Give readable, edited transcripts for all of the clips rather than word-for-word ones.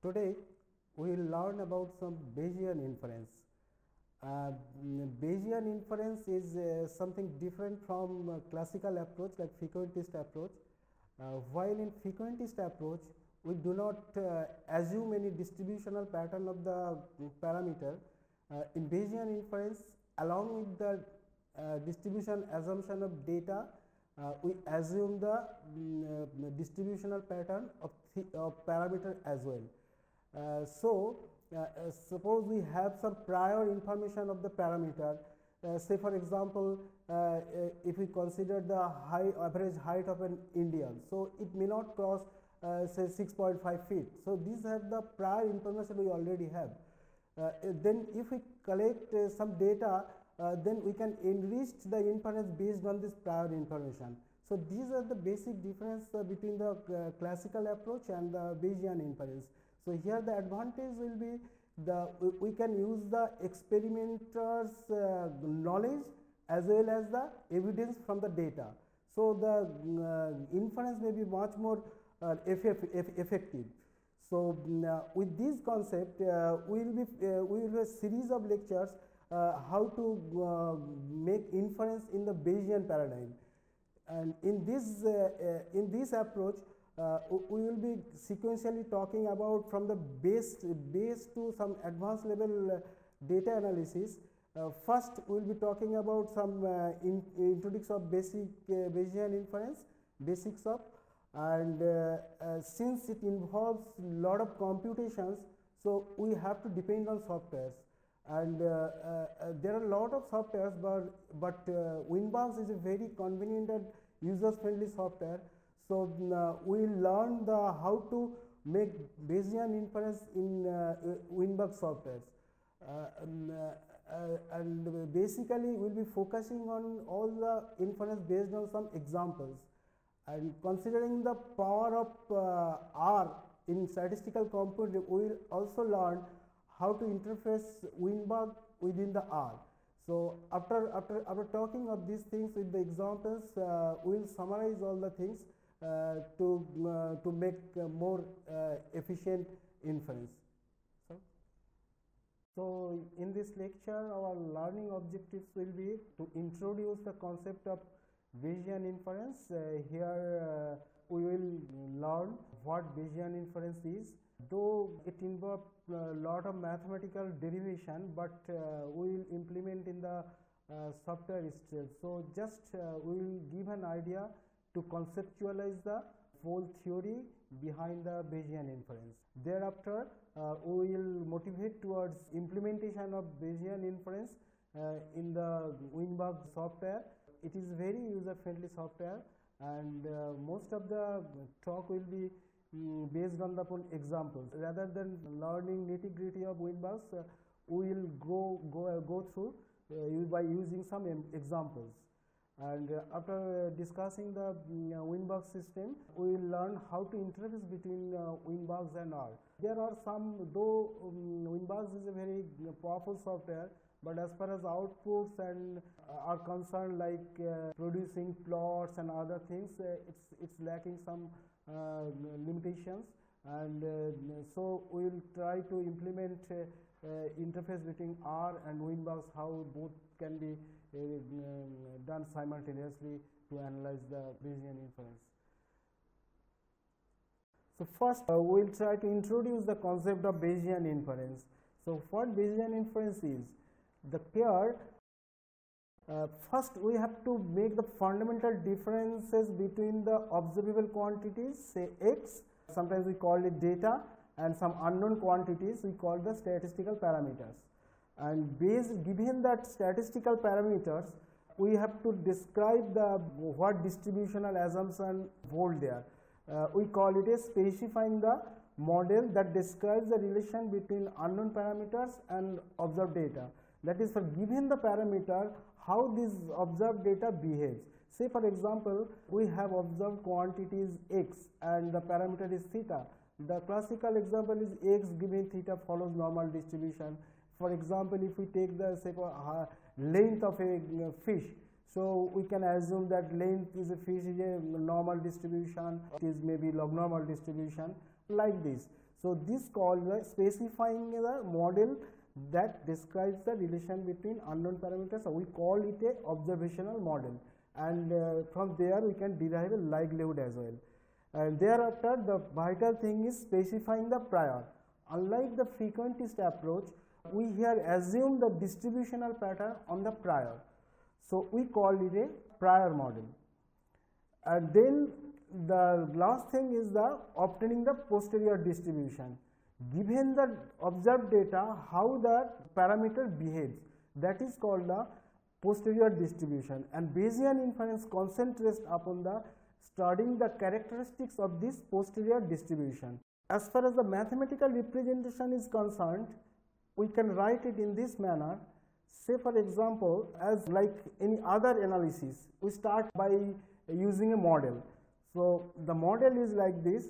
Today we will learn about some Bayesian inference. Bayesian inference is something different from classical approach like frequentist approach. While in frequentist approach we do not assume any distributional pattern of the parameter, in Bayesian inference along with the distribution assumption of data, we assume the distributional pattern of parameter as well. Suppose we have some prior information of the parameter, say for example, if we consider the average height of an Indian, so it may not cross say 6.5 feet. So these are the prior information we already have. Then if we collect some data, then we can enrich the inference based on this prior information. So these are the basic difference between the classical approach and the Bayesian inference. So here the advantage will be we can use the experimenter's knowledge as well as the evidence from the data. So the inference may be much more effective. So with this concept, we will have a series of lectures how to make inference in the Bayesian paradigm. And in this approach, we will be sequentially talking about from the base to some advanced level data analysis. First, we will be talking about some introduction of basic Bayesian inference, basics of, and since it involves a lot of computations, so we have to depend on softwares. And there are a lot of softwares, but Winbugs is a very convenient and user-friendly software. So we learn how to make Bayesian inference in Winbugs softwares, and basically we will be focusing on all the inference based on some examples. And considering the power of R in statistical computing, we will also learn how to interface Winbug within the R. So after talking of these things with the examples, we will summarize all the things to make more efficient inference. So in this lecture, our learning objectives will be to introduce the concept of Bayesian inference. Here we will learn what Bayesian inference is. Though it involves a lot of mathematical derivation, but we will implement in the software itself. So just we will give an idea to conceptualize the whole theory behind the Bayesian inference. Thereafter, we will motivate towards implementation of Bayesian inference in the Winbug software. It is very user-friendly software, and most of the talk will be based on the examples. Rather than learning nitty-gritty of Winbugs, we will go through by using some examples. And after discussing the Winbug system, we will learn how to interface between Winbugs and R. There are some, though Winbugs is a very powerful software, but as far as outputs and are concerned, like producing plots and other things, it's lacking some limitations, and so we will try to implement interface between R and Winbugs, how both can be done simultaneously to analyze the Bayesian inference. So first we will try to introduce the concept of Bayesian inference. So what Bayesian inference is? First we have to make the fundamental differences between the observable quantities, say x, sometimes we call it data, and some unknown quantities we call the statistical parameters. And given that statistical parameters, we have to describe what distributional assumption hold there. We call it as specifying the model that describes the relation between unknown parameters and observed data. That is, for given the parameter, how this observed data behaves. Say for example, we have observed quantities x and the parameter is theta. The classical example is x given theta follows normal distribution. For example, if we take the length of a fish, so we can assume that length is a fish is a normal distribution, it is maybe log normal distribution, like this. So this called specifying the model that describes the relation between unknown parameters. So we call it a observational model, and from there we can derive a likelihood as well. And thereafter, the vital thing is specifying the prior. Unlike the frequentist approach, we here assume the distributional pattern on the prior. So we call it a prior model. And then the last thing is the obtaining the posterior distribution. Given the observed data, how the parameter behaves, that is called the posterior distribution. And Bayesian inference concentrates upon the studying the characteristics of this posterior distribution. As far as the mathematical representation is concerned, we can write it in this manner. Say for example, as like any other analysis, we start by using a model. So the model is like this,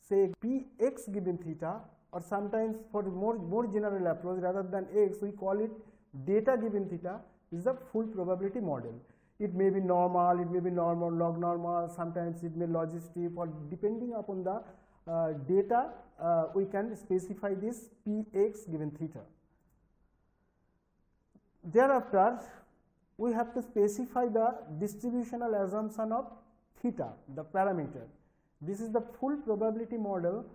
say Px given theta, or sometimes for more general approach rather than x, we call it data given theta is the full probability model. It may be normal, it may be normal, log normal, sometimes it may logistic, or depending upon the data, we can specify this Px given theta. Thereafter, we have to specify the distributional assumption of theta, the parameter. This is the full probability model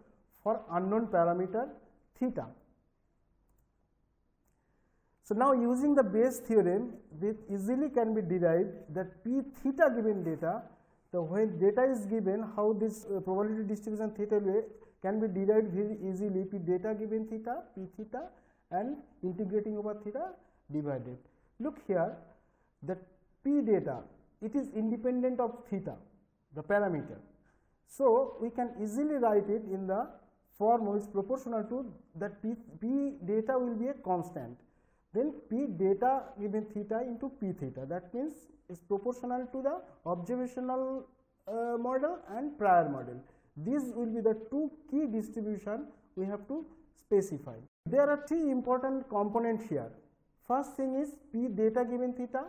for unknown parameter theta. So now using the Bayes theorem, this easily can be derived that P theta given data, so when data is given, how this probability distribution theta can be derived very easily. P data given theta, P theta, and integrating over theta divided. Look here, that P data, it is independent of theta, the parameter. So we can easily write it in the form which is proportional to that P data will be a constant. Then P data given theta into P theta, that means is proportional to the observational model and prior model. These will be the two key distribution we have to specify. There are three important components here. First thing is P data given theta.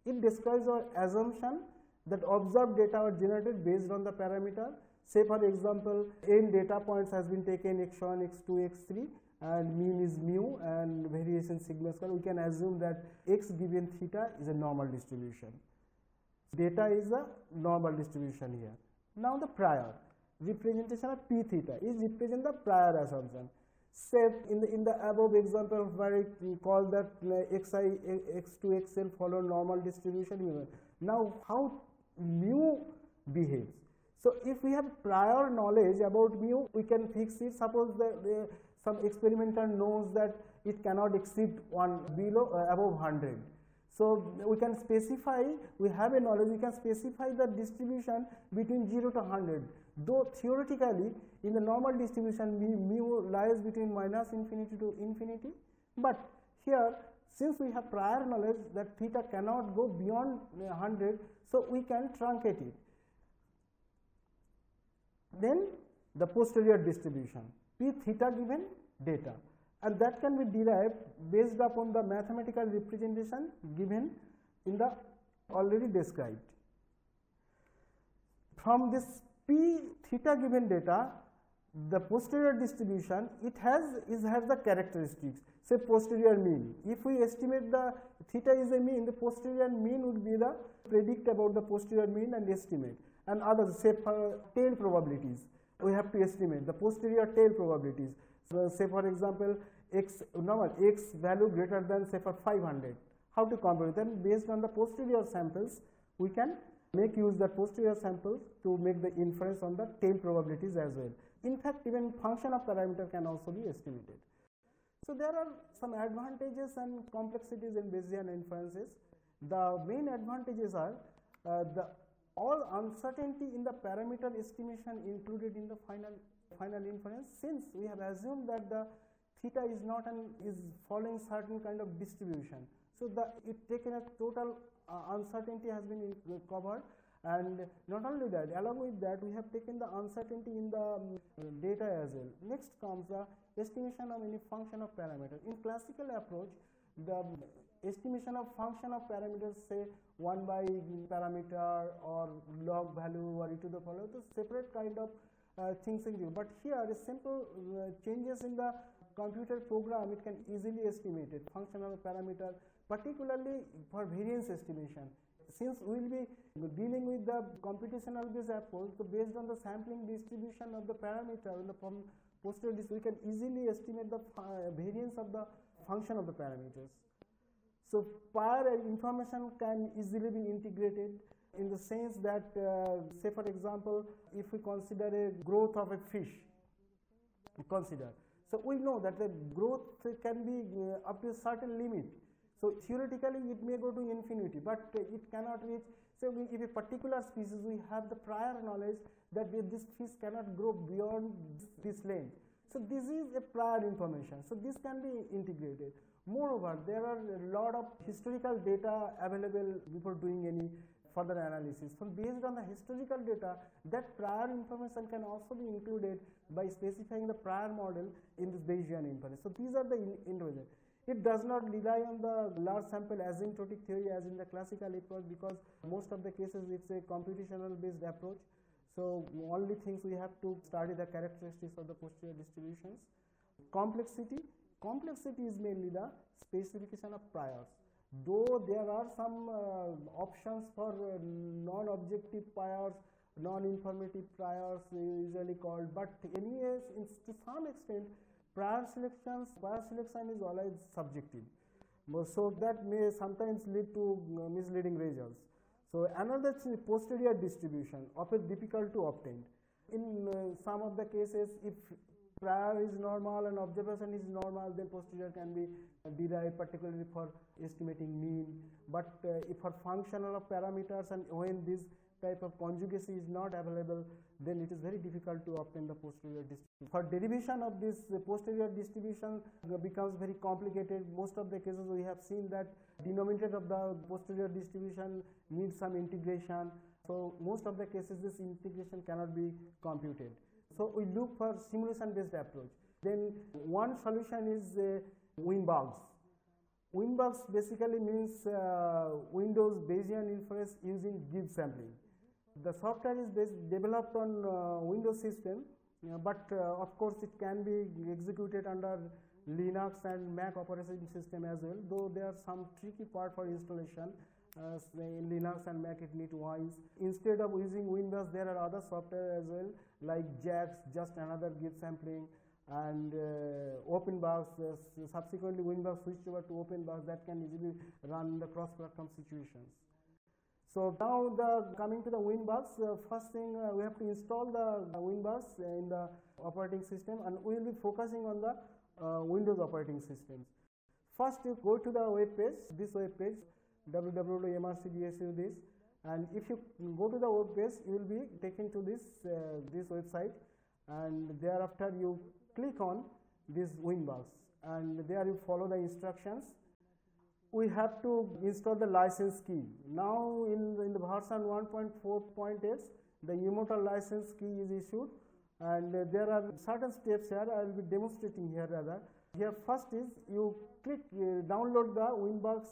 It describes our assumption that observed data are generated based on the parameter. Say for example, n data points has been taken x1, x2, x3, and mean is mu and variation sigma square. We can assume that x given theta is a normal distribution. Data is a normal distribution here. Now the prior representation of P theta is represent the prior assumption. Say in the above example where it call that xi, x2, xl follow normal distribution. Now how mu behaves. So if we have prior knowledge about mu, we can fix it. Suppose that some experimenter knows that it cannot exceed above 100. So we can specify, we have a knowledge, we can specify the distribution between 0 to 100. Though theoretically in the normal distribution mu lies between minus infinity to infinity, but here since we have prior knowledge that theta cannot go beyond 100, so we can truncate it. Then the posterior distribution, P theta given data, and that can be derived based upon the mathematical representation given in the already described. From this P theta given data, the posterior distribution, it has the characteristics. Say posterior mean. If we estimate the theta is a mean, the posterior mean would be the predict about the posterior mean and estimate. And others, say for tail probabilities, we have to estimate the posterior tail probabilities. So say for example, x value greater than say for 500. How to compute them? Based on the posterior samples, we can make use the posterior samples to make the inference on the tail probabilities as well. In fact, even function of parameter can also be estimated. So there are some advantages and complexities in Bayesian inferences. The main advantages are all uncertainty in the parameter estimation included in the final inference, since we have assumed that the theta is not is following certain kind of distribution. So it taken a total uncertainty has been covered, and not only that, along with that we have taken the uncertainty in the data as well. Next comes the estimation of any function of parameter. In classical approach, the estimation of function of parameters, say 1 by parameter or log value or e to the power, the separate kind of things in view. But here, a simple changes in the computer program, it can easily estimate it, function of a parameter, particularly for variance estimation. Since we will be dealing with the computational based approach, so based on the sampling distribution of the parameter in the posterior, we can easily estimate the variance of the function of the parameters. So prior information can easily be integrated in the sense that, say for example, if we consider a growth of a fish, so we know that the growth can be up to a certain limit. So theoretically it may go to infinity, but it cannot reach. So if a particular species, we have the prior knowledge that this fish cannot grow beyond this length. So this is a prior information. So this can be integrated. Moreover, there are a lot of historical data available before doing any further analysis. So based on the historical data, that prior information can also be included by specifying the prior model in this Bayesian inference. So these are the introduction. It does not rely on the large sample asymptotic theory as in the classical approach, because most of the cases it's a computational based approach. So only things we have to study the characteristics of the posterior distributions. Complexity is mainly the specification of priors. Though there are some options for non-objective priors, non-informative priors usually called, but anyways, to some extent, prior selection is always subjective. So that may sometimes lead to misleading results. So another thing, posterior distribution, often difficult to obtain. In some of the cases, if prior is normal and observation is normal, then posterior can be derived, particularly for estimating mean. But if for functional parameters and when this type of conjugacy is not available, then it is very difficult to obtain the posterior distribution. For derivation of this posterior distribution becomes very complicated. Most of the cases we have seen that denominator of the posterior distribution needs some integration. So most of the cases this integration cannot be computed. So we look for simulation-based approach. Then one solution is Winbugs. Winbugs basically means Windows Bayesian Inference using Gibbs sampling. The software is developed on Windows system, but of course it can be executed under Linux and Mac operating system as well, though there are some tricky part for installation. In Linux and Mac it needs wise. Instead of using Windows, there are other software as well, like JAX, just another Gibbs sampling, and OpenBugs. Subsequently Windows switched over to OpenBugs that can easily run the cross-platform situations. So now coming to the Winbugs, first thing we have to install the Winbugs in the operating system, and we will be focusing on the Windows operating systems. First you go to the web page, this web page, www.mrcdsu this, and if you go to the web page, you will be taken to this website, and thereafter you click on this Winbugs, and there you follow the instructions. We have to install the license key. Now in the version 1.4.x, the immortal license key is issued, and there are certain steps here I will be demonstrating here rather. Here first is you click download the Winbugs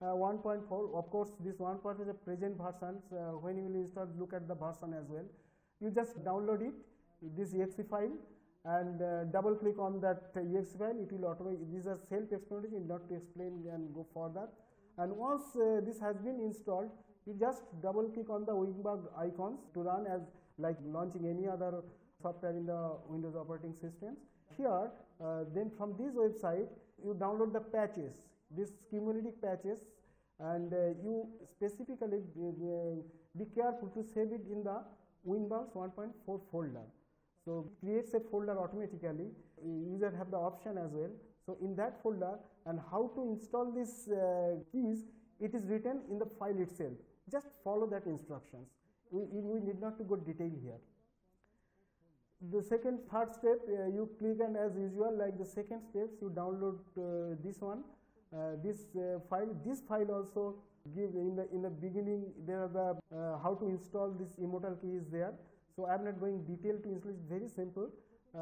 1.4. Of course this 1.4 is a present version. When you will install, look at the version as well. You just download it, this exe file, and double click on that exe file. It will automatically, these are self-explanatory, not to explain and go further. And once this has been installed, you just double click on the Winbug icons to run as like launching any other software in the Windows operating systems. Here then from this website you download the patches, these cumulative patches, and you specifically be careful to save it in the Winbugs 1.4 folder. So it creates a folder automatically. User have the option as well. So in that folder, and how to install these keys, it is written in the file itself. Just follow that instructions. We need not to go detail here. The third step, you click, and as usual, like the second steps, you download this one, this file. This file also give in the beginning there are the how to install this immortal key is there. So I am not going detail to install. It's very simple.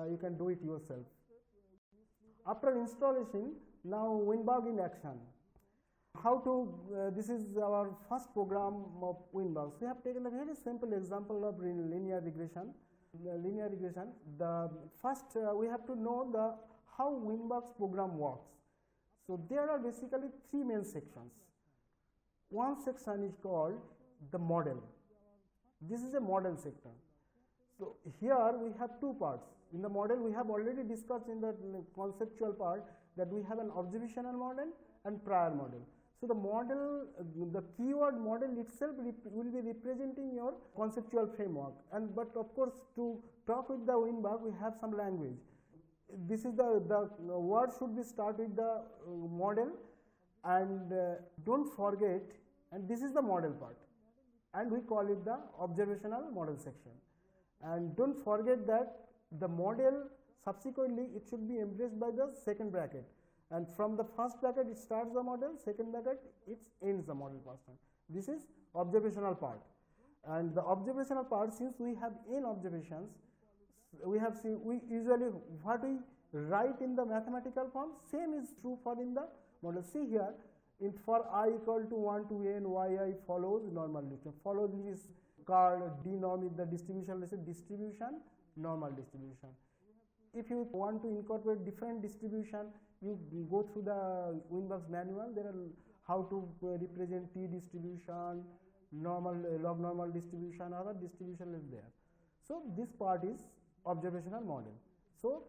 You can do it yourself. After installation, now Winbug in action. How to? This is our first program of Winbugs. We have taken a very simple example of linear regression. linear regression, the first we have to know the how Winbach's program works. So there are basically three main sections. One section is called the model. This is a model section. So here we have two parts. In the model we have already discussed in the conceptual part that we have an observational model and prior model. So the model, the keyword model itself will be representing your conceptual framework. And but of course to talk with the Winbach we have some language. This is the word should be start with the model, and don't forget, and this is the model part, and we call it the observational model section. And don't forget that the model subsequently it should be embraced by the second bracket, and from the first bracket it starts the model, second bracket it ends the model person. This is observational part. And the observational part, since we have n observations, we have seen we usually what we write in the mathematical form, same is true for in the model. See here, in for I equal to 1 to n, yi follows normal distribution. Follows is called d norm is the distribution, let's say distribution, normal distribution. If you want to incorporate different distribution, you go through the Winbach's manual. There are how to represent t distribution, normal log normal distribution, other distribution is there. So this part is observational model. So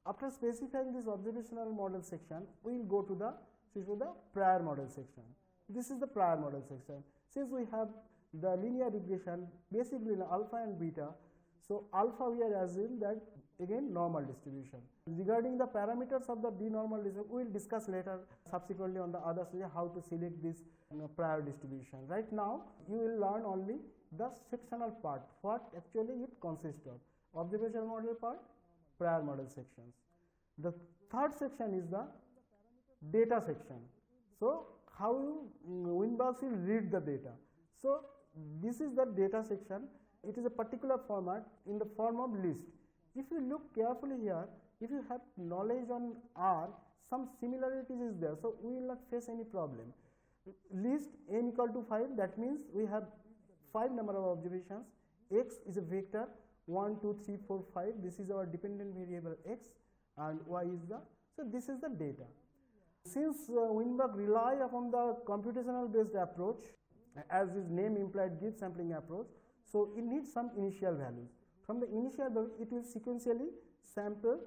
after specifying this observational model section, we will go to the prior model section. This is the prior model section. Since we have the linear regression basically in alpha and beta, so alpha we are assuming that again normal distribution. Regarding the parameters of the d-normal distribution, we will discuss later subsequently on the other side how to select this prior distribution. Right now you will learn only the sectional part, what actually it consists of. Observational model part, prior model sections. The third section is the data section. So how Winbach will read the data. So this is the data section. It is a particular format in the form of list. If you look carefully here, if you have knowledge on R, some similarities is there, so we will not face any problem. List n equal to 5, that means we have 5 number of observations. X is a vector 1, 2, 3, 4, 5. This is our dependent variable x, and y is the, so this is the data. Since Winbach rely upon the computational based approach, as his name implied, give sampling approach, so it needs some initial values. From the initial value, it will sequentially sample,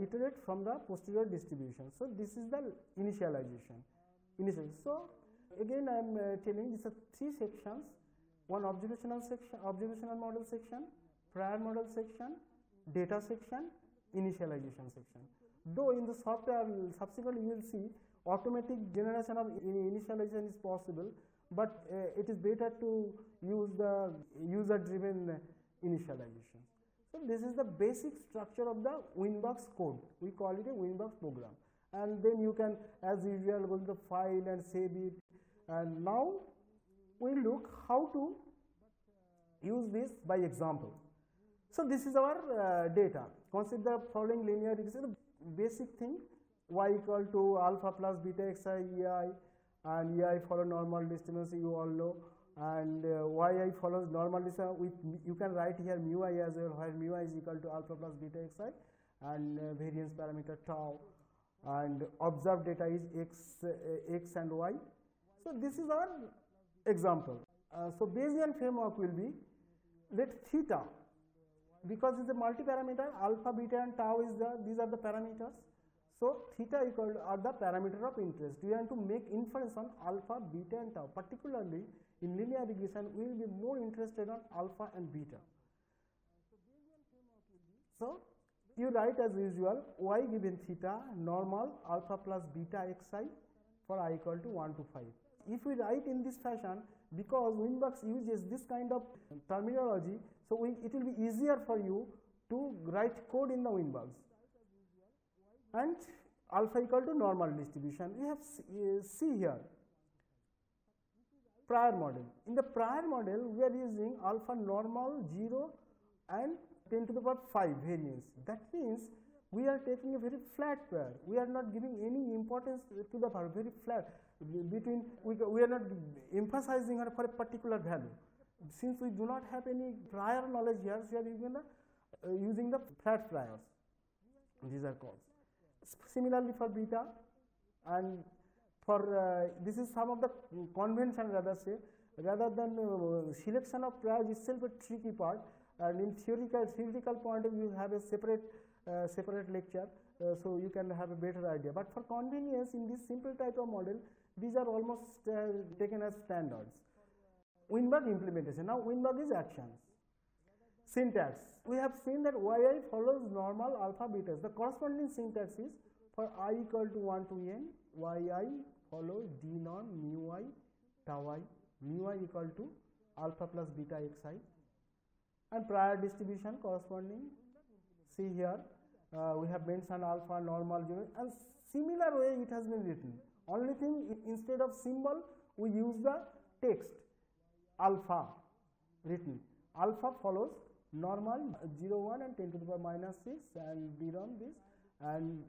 iterate from the posterior distribution. So this is the initialization. So again I am telling these are three sections: one observational section, observational model section, prior model section, data section, initialization section. Though in the software subsequently you will see automatic generation of initialization is possible, but it is better to use the user driven initialization. So this is the basic structure of the Winbach's code. We call it a Winbach program, and then you can as usual go to the file and save it. And now we look how to use this by example. So this is our data. Consider the following linear regression. Basic thing, y equal to alpha plus beta xi ei, and ei follow normal distribution, you all know, and yi follows normal distribution. With you can write here mu I as well, where mu I is equal to alpha plus beta xi, and variance parameter tau, and observed data is x and y. So this is our example. So Bayesian framework will be, let theta, because it's a multi-parameter, alpha, beta and tau is these are the parameters. So theta equal are the parameter of interest. We want to make inference on alpha, beta and tau. Particularly in linear regression, we will be more interested on alpha and beta. So you write as usual, y given theta, normal, alpha plus beta xi for I equal to 1 to 5. If we write in this fashion, because Winbach uses this kind of terminology, so it will be easier for you to write code in the Winbach. And alpha equal to normal distribution. We have see here prior model. In the prior model, we are using alpha normal 0 and 10 to the power 5 variance. That means we are taking a very flat pair. We are not giving any importance to the power, very flat. Between we are not emphasizing her for a particular value. since we do not have any prior knowledge here, we are using the flat priors. These are called. Similarly for beta, and for this is some of the convention rather than selection of priors itself a tricky part, and in theoretical point of view you have a separate lecture, so you can have a better idea. But for convenience, in this simple type of model, these are almost taken as standards. Weinberg implementation. Now Weinberg is actions. Syntax. We have seen that yi follows normal alpha betas. The corresponding syntax is for I equal to 1 to n, yi follows d norm mu I tau I, mu I equal to alpha plus beta xi, and prior distribution corresponding. See here, we have mentioned alpha, normal, and similar way it has been written. Only thing, instead of symbol we use the text alpha written. Alpha follows normal 0, 1 and 10 to the power minus 6, and d norm this, and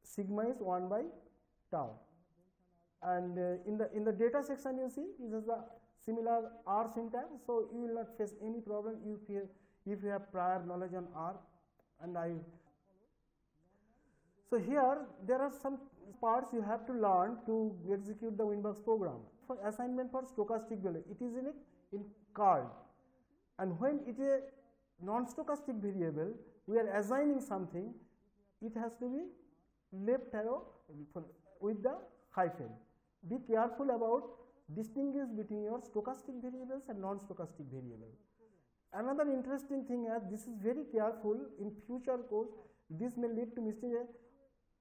sigma is 1 by tau. And in the data section you see this is the similar R syntax, so you will not face any problem if you have prior knowledge on R and I. So here there are some parts you have to learn to execute the Weinberg's program. For assignment for stochastic value, it is in card, and when it is a non-stochastic variable, we are assigning something, it has to be left arrow with the hyphen. Be careful about distinguish between your stochastic variables and non-stochastic variables. Another interesting thing is this is very careful in future course, this may lead to mistake.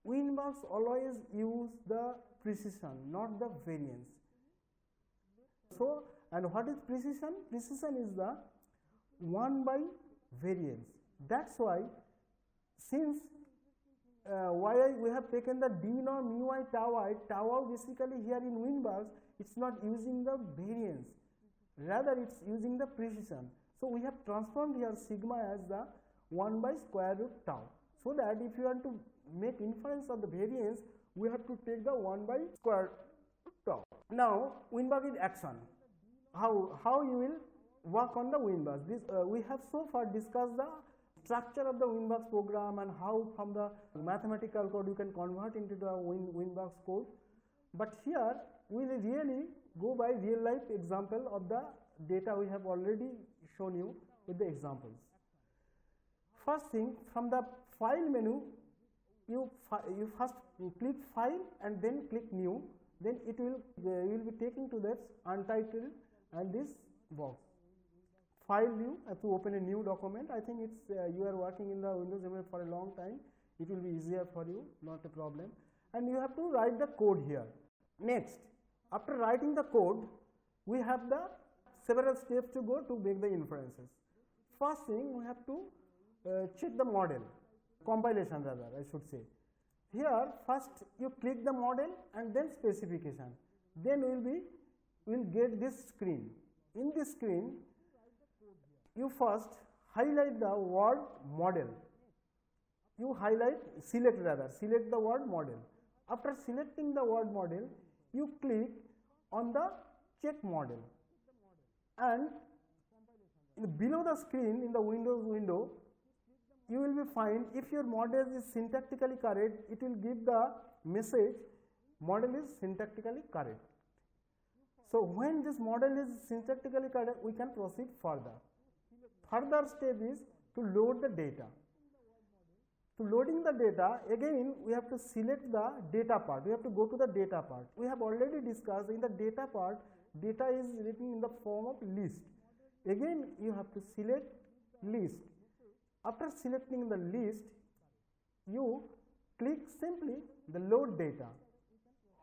Weinbergs always use the precision, not the variance. So, and what is precision? Precision is the 1 by variance. That's why since we have taken the d norm mu I tau basically here in Weinbergs, it's not using the variance, rather it's using the precision. So we have transformed here sigma as the 1 by square root tau, so that if you want to make inference of the variance, we have to take the 1 by square root tau. Now Weinberg is action. How you will work on the Weinberg? This we have so far discussed the structure of the Weinberg's program and how from the mathematical code you can convert into the Weinberg's code. But here we will really go by real life example of the data we have already shown you with the examples. First thing, from the file menu, you first click file and then click new, then it will you will be taken to that untitled and this box. File view, to open a new document. I think it's you are working in the Windows for a long time, it will be easier for you, not a problem. And you have to write the code here. Next, after writing the code, we have the several steps to go to make the inferences. First thing, we have to check the model, compilation rather I should say. Here first you click the model and then specification, then we will get this screen. In this screen you first highlight the word model, select the word model. After selecting the word model, you click on the check model, and below the screen in the Windows window you will be find if your model is syntactically correct, it will give the message model is syntactically correct. So when this model is syntactically correct, we can proceed further. Further step is to load the data. To loading the data, again we have to select the data part. We have to go to the data part. We have already discussed in the data part, data is written in the form of list. Again you have to select list. After selecting the list, you click simply the load data.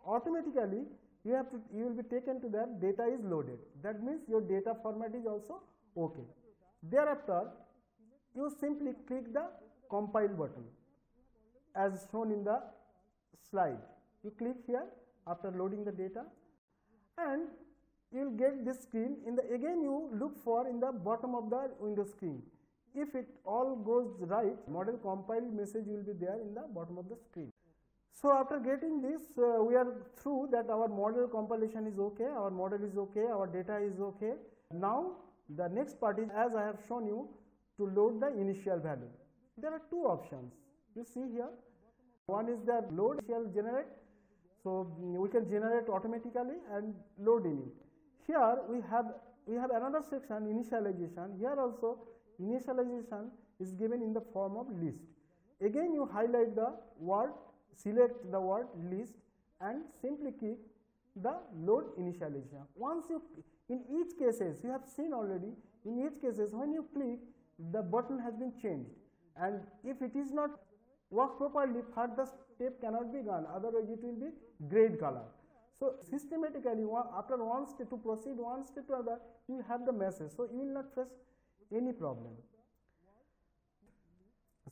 Automatically you will be taken to that data is loaded. That means your data format is also okay. Thereafter you simply click the compile button as shown in the slide. You click here after loading the data, and you will get this screen. Again you look for in the bottom of the Windows screen. If it all goes right, model compile message will be there in the bottom of the screen. So after getting this, we are through that our model compilation is okay, our model is okay, our data is okay. Now The next part is, as I have shown you, to load the initial value. There are two options. You see here, one is the load initial generate. So we can generate automatically and load in it. Here we have another section, initialization. Here also initialization is given in the form of list. Again you highlight the word, select the word list and simply click the load initialization. Once you, in each cases you have seen already, in each cases when you click, the button has been changed, and if it is not work properly, further step cannot be done, otherwise it will be grayed color. So systematically after one step, to proceed one step to other, you have the message, so you will not face any problem.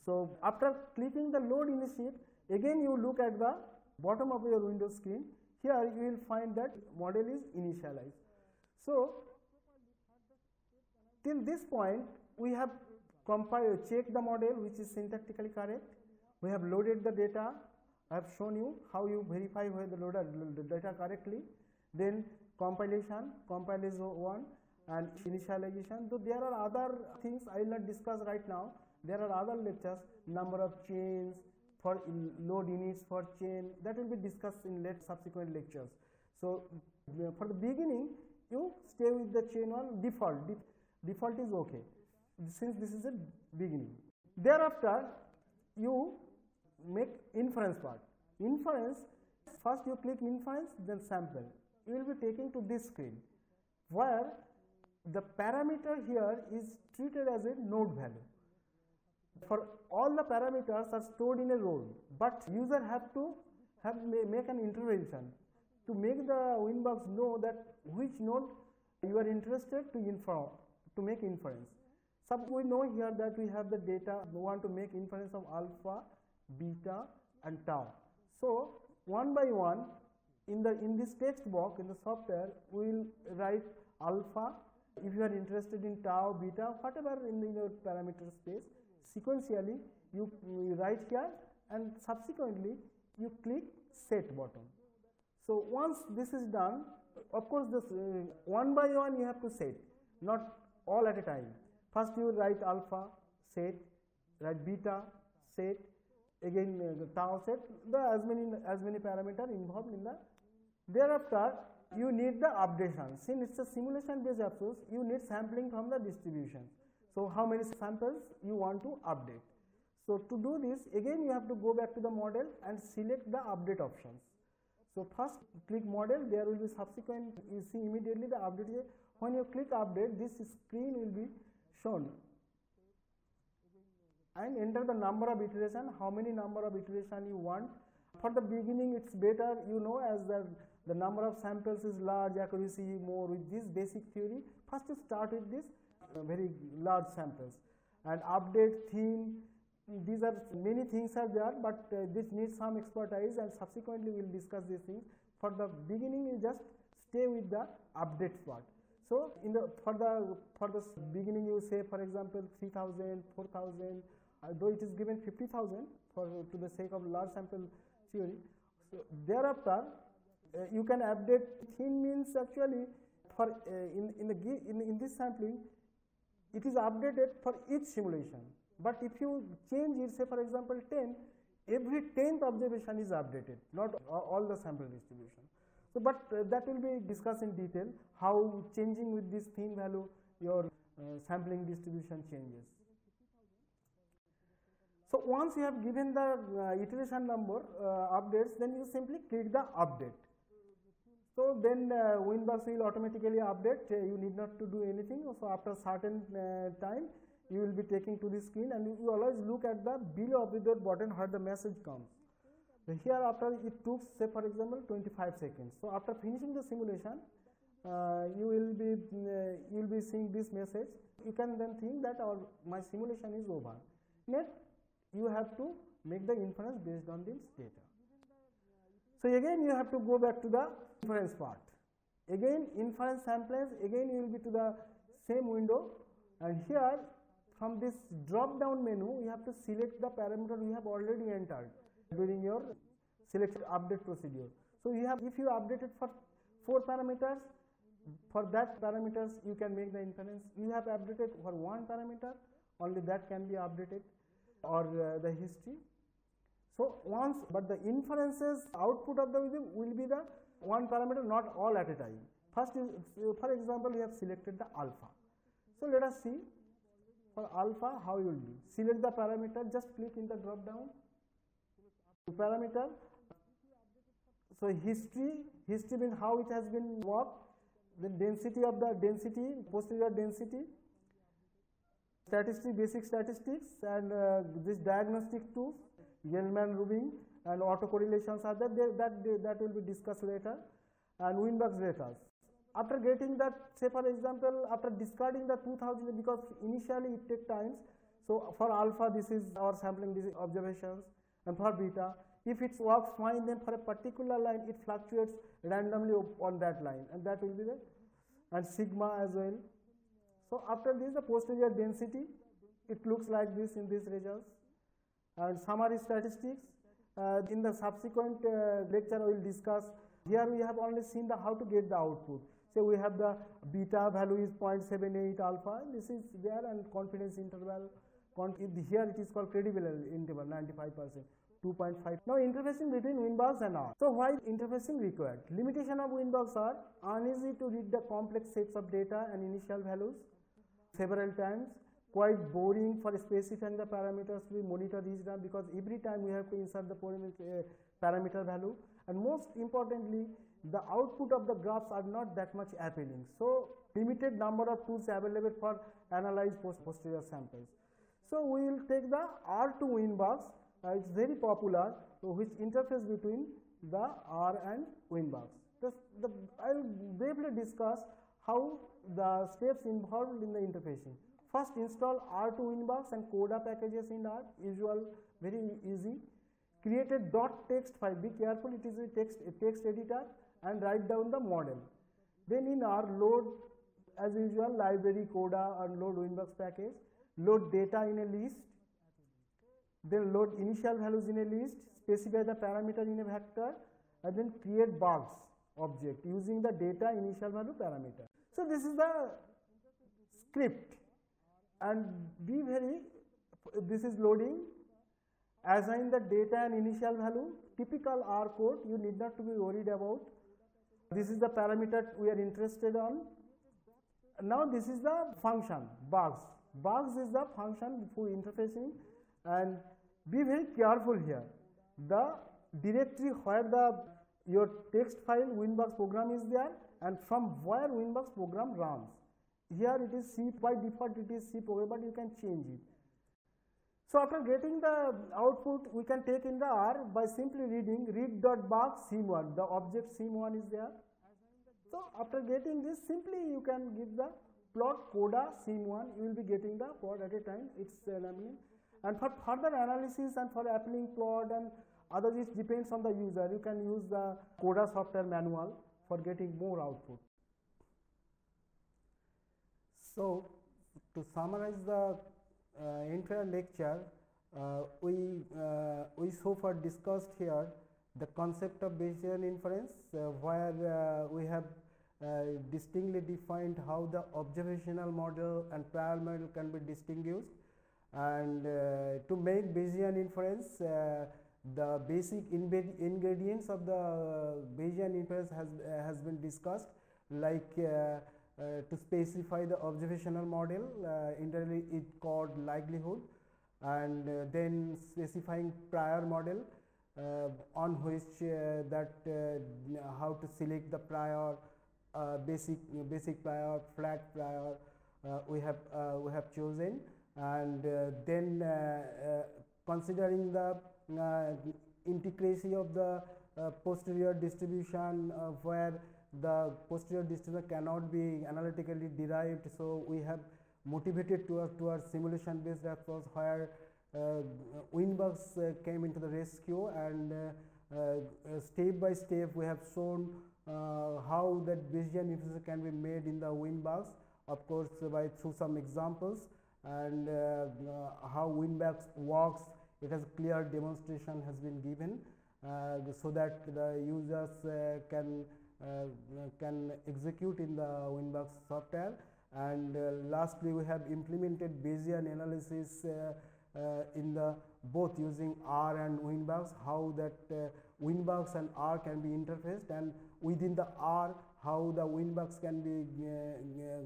So after clicking the load initiate, again you look at the bottom of your window screen. Here you will find that model is initialized. So till this point we have compiled, checked the model which is syntactically correct. We have loaded the data. I have shown you how you verify whether the data correctly. Then compilation, compilation 1 and initialization. So there are other things I will not discuss right now. There are other lectures, number of chains, for load units for chain, that will be discussed in subsequent lectures. So for the beginning you stay with the chain one default. Default is okay since this is a beginning. Thereafter you make inference part. Inference, first you click inference, then sample. You will be taken to this screen where the parameter here is treated as a node value. For all the parameters are stored in a row, but user have to make an intervention to make the Winbox know that which node you are interested to make inference. So we know here that we have the data, we want to make inference of alpha, beta and tau. So one by one in this text box in the software we will write alpha. If you are interested in tau, beta, whatever in your parameter space, sequentially you write here and subsequently you click set button. So once this is done, of course this one by one you have to set, not all at a time. First you write alpha, set, write beta, set, again tau set, as many parameters involved in the. Thereafter you need the updation. Since it's a simulation based approach, you need sampling from the distribution. So how many samples you want to update. So to do this, again you have to go back to the model and select the update options. So first click model, there will be subsequent, you see immediately the update. When you click update, this screen will be shown and enter the number of iteration, how many number of iteration you want. For the beginning it's better, you know, as the number of samples is large, accuracy more with this basic theory. First you start with this very large samples and update theme. These are many things are there, but this needs some expertise and subsequently we will discuss these things. For the beginning you just stay with the update part. So in the for the beginning you say, for example, 3000, 4000, though it is given 50,000 to the sake of large sample theory. So thereafter you can update. Theme means actually for in this sampling it is updated for each simulation, but if you change it, say for example 10, every 10th observation is updated, not all the sample distribution. So but that will be discussed in detail, how changing with this theme value your sampling distribution changes. So once you have given the iteration number updates, then you simply click the update. So then Winbox will automatically update, you need not to do anything. So after certain time you will be taken to the screen and you always look at the below update button where the message comes. So here after it took, say for example 25 seconds. So after finishing the simulation you will be seeing this message. You can then think that my simulation is over. Next you have to make the inference based on this data. So again you have to go back to the inference part. Again inference samples, again you will be to the same window, and here from this drop down menu you have to select the parameter you have already entered during your select update procedure. So you have, if you updated for 4 parameters, For that parameters you can make the inference. You have updated for one parameter, only that can be updated, or the history. So once, but the inferences output of the will be the one parameter, not all at a time. First, for example, we have selected the alpha. So let us see for alpha how you will do. Select the parameter, just click in the drop down parameter. So history means how it has been worked, the density of the posterior density, statistics, basic statistics, and this diagnostic tools, Gelman-Rubin and autocorrelations are there. That will be discussed later, and Winbuck's data. After getting that, say for example, after discarding the 2000, because initially it takes times. So for alpha, this is our sampling, this is observations, and for beta, if it works fine, then for a particular line it fluctuates randomly on that line, and that will be there, and sigma as well. So after this, the posterior density, it looks like this in these results, and summary statistics. In the subsequent lecture, we will discuss. Here we have only seen the how to get the output. So we have the beta value is 0.78 alpha. This is there, and confidence interval. Here it is called credible interval, 95%, 2.5. Now interfacing between Winbucks and R. So why interfacing required? Limitation of Winbucks are uneasy to read the complex sets of data and initial values several times. Quite boring for specifying the parameters to be monitored each time, because every time we have to insert the parameter value, and most importantly, the output of the graphs are not that much appealing. So limited number of tools available for analyze posterior samples. So we will take the R2 Winbucks. It's very popular, which interface between the R and Winbucks. I will briefly discuss how the steps involved in the interfacing. First, install R2 Winbucks and Coda packages in R. Usual, very easy. Create a .text file. Be careful, it is a text editor, and write down the model. Then in R, load as usual library Coda and load Winbucks package. Load data in a list. Then load initial values in a list. Specify the parameter in a vector, and then create bugs object using the data initial value parameter. So this is the script, and be very, this is loading, assign the data and initial value, typical R code, you need not to be worried about. This is the parameter we are interested on. Now this is the function, bugs. Bugs is the function for interfacing, and be very careful here. The directory where your text file Winbucks program is there, and from where Winbucks program runs. Here it is C, by default it is C program, but you can change it. So after getting the output, we can take in the R by simply reading read.bugs sim1. The object sim1 is there. So after getting this, simply you can give the plot Coda sim1. You will be getting the plot at a time. It's enabling. And for further analysis and for applying plot and others, it depends on the user. You can use the Coda software manual for getting more output. So to summarize the entire lecture, we so far discussed here the concept of Bayesian inference, where we have distinctly defined how the observational model and prior model can be distinguished, and to make Bayesian inference, the basic ingredients of the Bayesian inference has been discussed, like to specify the observational model, internally it called likelihood, and then specifying prior model on which how to select the prior, basic prior, flat prior we have chosen, and then considering the intricacy of the posterior distribution, where the posterior distribution cannot be analytically derived. So we have motivated towards simulation based approach, where Winbucks came into the rescue, and step by step we have shown how that Bayesian inference can be made in the Winbucks, of course through some examples, and how Winbucks works. It has clear demonstration has been given, so that the users can can execute in the Winbugs software. And lastly, we have implemented Bayesian analysis in the both using R and Winbugs, how that Winbugs and R can be interfaced, and within the R how the Winbugs can be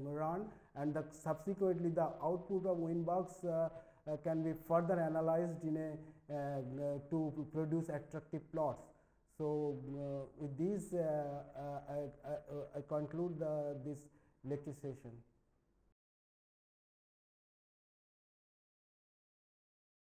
run, and subsequently the output of Winbugs can be further analyzed in a to produce attractive plots. So with this I conclude this lecture session.